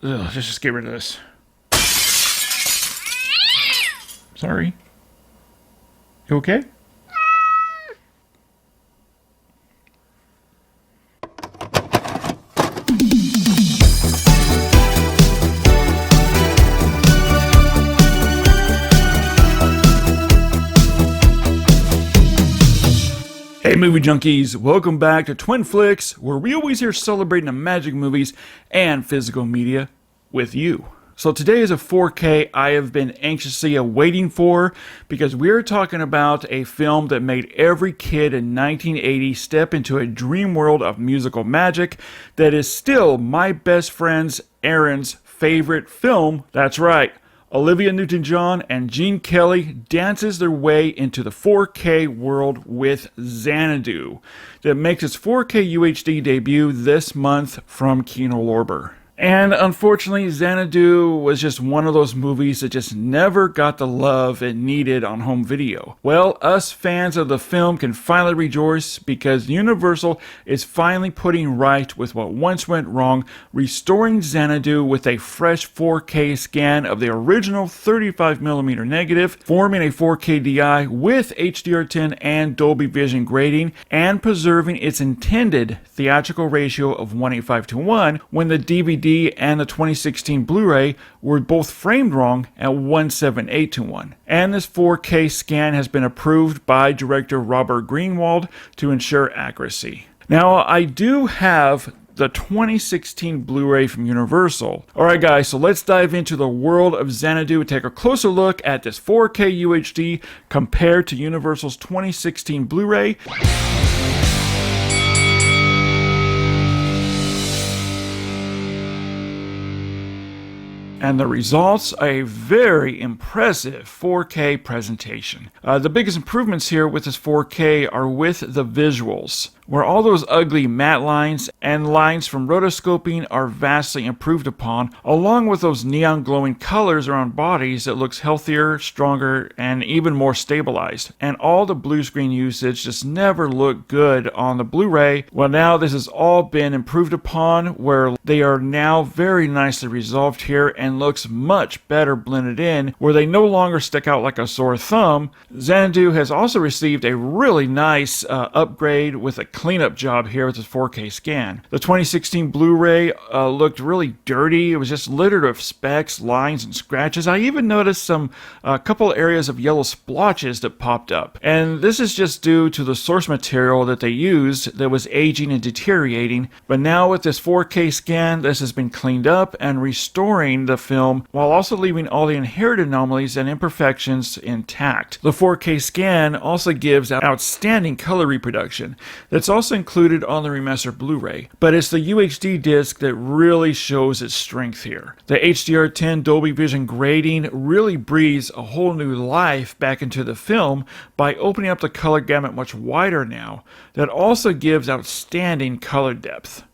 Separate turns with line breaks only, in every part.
Let's just get rid of this. Sorry. You okay? Hey movie junkies, welcome back to Twin Flicks, where we always here celebrating the magic movies and physical media with you. So today is a 4K I have been anxiously awaiting for, because we're talking about a film that made every kid in 1980 step into a dream world of musical magic that is still my best friend's Aaron's favorite film. That's right. Olivia Newton-John and Gene Kelly dances their way into the 4K world with Xanadu, that makes its 4K UHD debut this month from Kino Lorber. And unfortunately, Xanadu was just one of those movies that just never got the love it needed on home video. Well, us fans of the film can finally rejoice, because Universal is finally putting right with what once went wrong, restoring Xanadu with a fresh 4K scan of the original 35mm negative, forming a 4K DI with HDR10 and Dolby Vision grading, and preserving its intended theatrical ratio of 1:8:5:1 when the DVD and the 2016 Blu-ray were both framed wrong at 1:7:8:1. And this 4K scan has been approved by director Robert Greenwald to ensure accuracy. Now, I do have the 2016 Blu-ray from Universal. Alright guys, so let's dive into the world of Xanadu and take a closer look at this 4K UHD compared to Universal's 2016 Blu-ray. And the results, a very impressive 4K presentation. The biggest improvements here with this 4K are with the visuals, where all those ugly matte lines and lines from rotoscoping are vastly improved upon, along with those neon glowing colors around bodies that looks healthier, stronger, and even more stabilized. And all the blue screen usage just never looked good on the Blu-ray. Well, now this has all been improved upon, where they are now very nicely resolved here and looks much better blended in, where they no longer stick out like a sore thumb. Xanadu has also received a really nice upgrade with a cleanup job here with this 4K scan. The 2016 Blu-ray looked really dirty. It was just littered with specks, lines, and scratches. I even noticed a couple areas of yellow splotches that popped up. And this is just due to the source material that they used that was aging and deteriorating. But now with this 4K scan, this has been cleaned up and restoring the film while also leaving all the inherent anomalies and imperfections intact. The 4K scan also gives outstanding color reproduction that's also included on the remastered Blu-ray, but it's the UHD disc that really shows its strength here. The HDR10 Dolby Vision grading really breathes a whole new life back into the film by opening up the color gamut much wider now. That also gives outstanding color depth.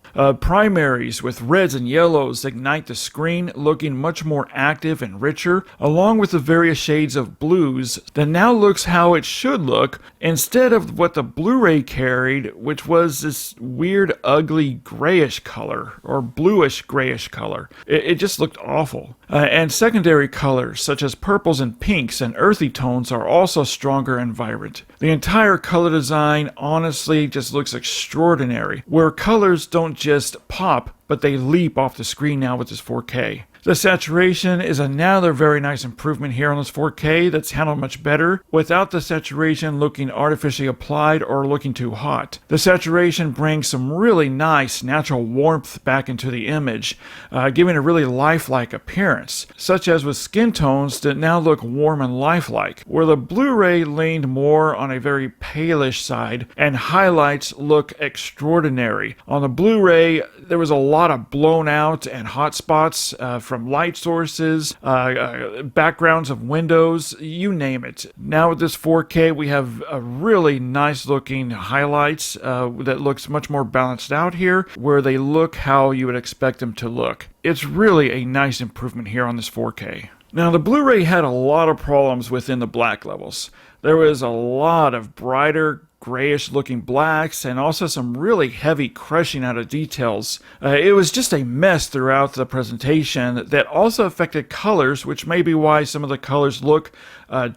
Primaries with reds and yellows ignite the screen, looking much more active and richer, along with the various shades of blues that now looks how it should look, instead of what the Blu-ray carried, which was this weird ugly grayish color, or bluish grayish color. It just looked awful. And secondary colors such as purples and pinks and earthy tones are also stronger and vibrant. The entire color design honestly just looks extraordinary, where colors don't just pop, but they leap off the screen now with this 4K. The saturation is another very nice improvement here on this 4K that's handled much better, without the saturation looking artificially applied or looking too hot. The saturation brings some really nice natural warmth back into the image, giving a really lifelike appearance, such as with skin tones that now look warm and lifelike, where the Blu-ray leaned more on a very palish side and highlights look extraordinary. On the Blu-ray, there was a lot of blown out and hot spots from light sources, backgrounds of windows, you name it. Now with this 4K, we have a really nice looking highlights that looks much more balanced out here, where they look how you would expect them to look. It's really a nice improvement here on this 4K. Now the Blu-ray had a lot of problems within the black levels. There was a lot of brighter grayish looking blacks and also some really heavy crushing out of details. It was just a mess throughout the presentation that also affected colors, which may be why some of the colors look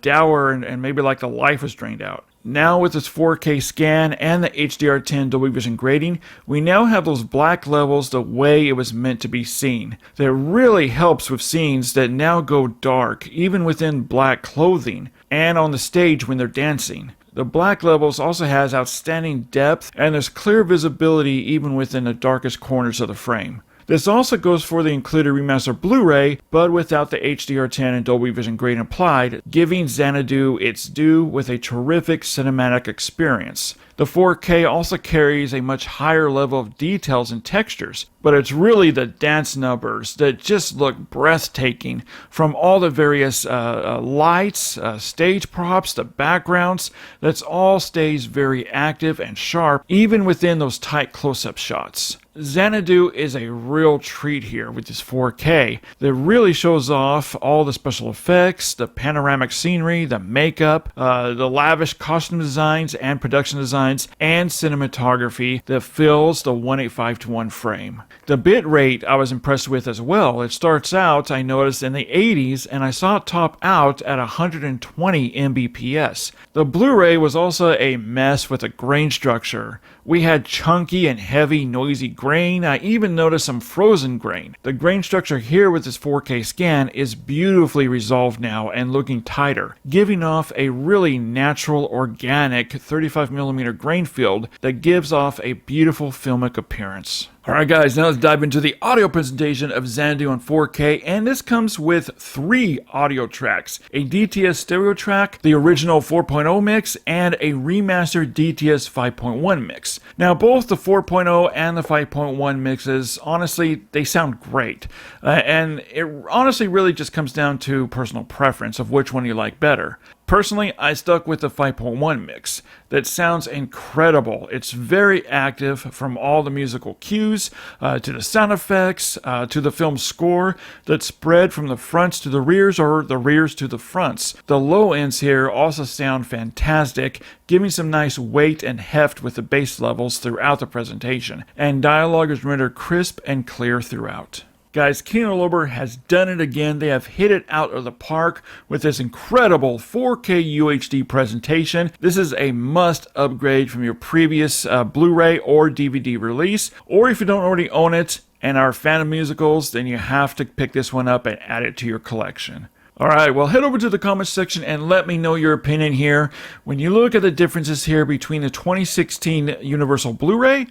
dour and maybe like the life was drained out. Now with this 4K scan and the HDR10 Dolby Vision grading, we now have those black levels the way it was meant to be seen. That really helps with scenes that now go dark, even within black clothing, and on the stage when they're dancing. The black levels also has outstanding depth, and there's clear visibility even within the darkest corners of the frame. This also goes for the included remastered Blu-ray, but without the HDR10 and Dolby Vision grading applied, giving Xanadu its due with a terrific cinematic experience. The 4K also carries a much higher level of details and textures, but it's really the dance numbers that just look breathtaking, from all the various lights, stage props, the backgrounds. That's all stays very active and sharp, even within those tight close-up shots. Xanadu is a real treat here with this 4K that really shows off all the special effects, the panoramic scenery, the makeup, the lavish costume designs and production designs, and cinematography that fills the 185:1 frame. The bit rate I was impressed with as well. It starts out, I noticed, in the 80s, and I saw it top out at 120 Mbps. The Blu-ray was also a mess with the grain structure. We had chunky and heavy, noisy grain. I even noticed some frozen grain. The grain structure here with this 4K scan is beautifully resolved now and looking tighter, giving off a really natural, organic 35mm grain field that gives off a beautiful filmic appearance. Alright guys, now let's dive into the audio presentation of Xanadu on 4K, and this comes with 3 audio tracks: a DTS stereo track, the original 4.0 mix, and a remastered DTS 5.1 mix. Now both the 4.0 and the 5.1 mixes, honestly, they sound great, and it honestly really just comes down to personal preference of which one you like better. Personally, I stuck with the 5.1 mix. That sounds incredible. It's very active, from all the musical cues, to the sound effects, to the film score that spread from the fronts to the rears or the rears to the fronts. The low ends here also sound fantastic, giving some nice weight and heft with the bass levels throughout the presentation, and dialogue is rendered crisp and clear throughout. Guys, Kino Lorber has done it again. They have hit it out of the park with this incredible 4K UHD presentation. This is a must upgrade from your previous Blu-ray or DVD release, or if you don't already own it and are a fan of musicals, then you have to pick this one up and add it to your collection. Alright, well, head over to the comments section and let me know your opinion here. When you look at the differences here between the 2016 Universal Blu-ray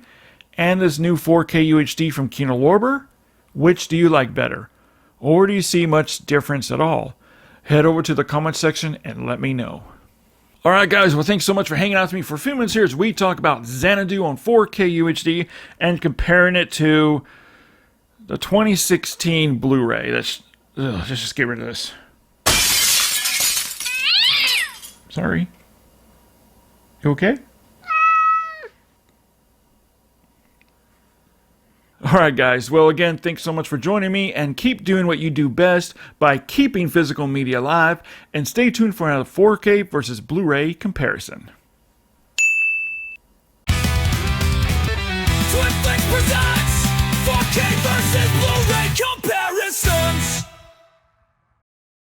and this new 4K UHD from Kino Lorber, which do you like better? Or do you see much difference at all? Head over to the comments section and let me know. Alright guys, well thanks so much for hanging out with me for a few minutes here as we talk about Xanadu on 4K UHD and comparing it to the 2016 Blu-ray. Let's just get rid of this. Sorry. You okay? Alright guys, well again, thanks so much for joining me, and keep doing what you do best by keeping physical media alive, and stay tuned for another 4K versus Blu-ray comparison.
Twin Flicks presents 4K versus Blu-ray comparisons.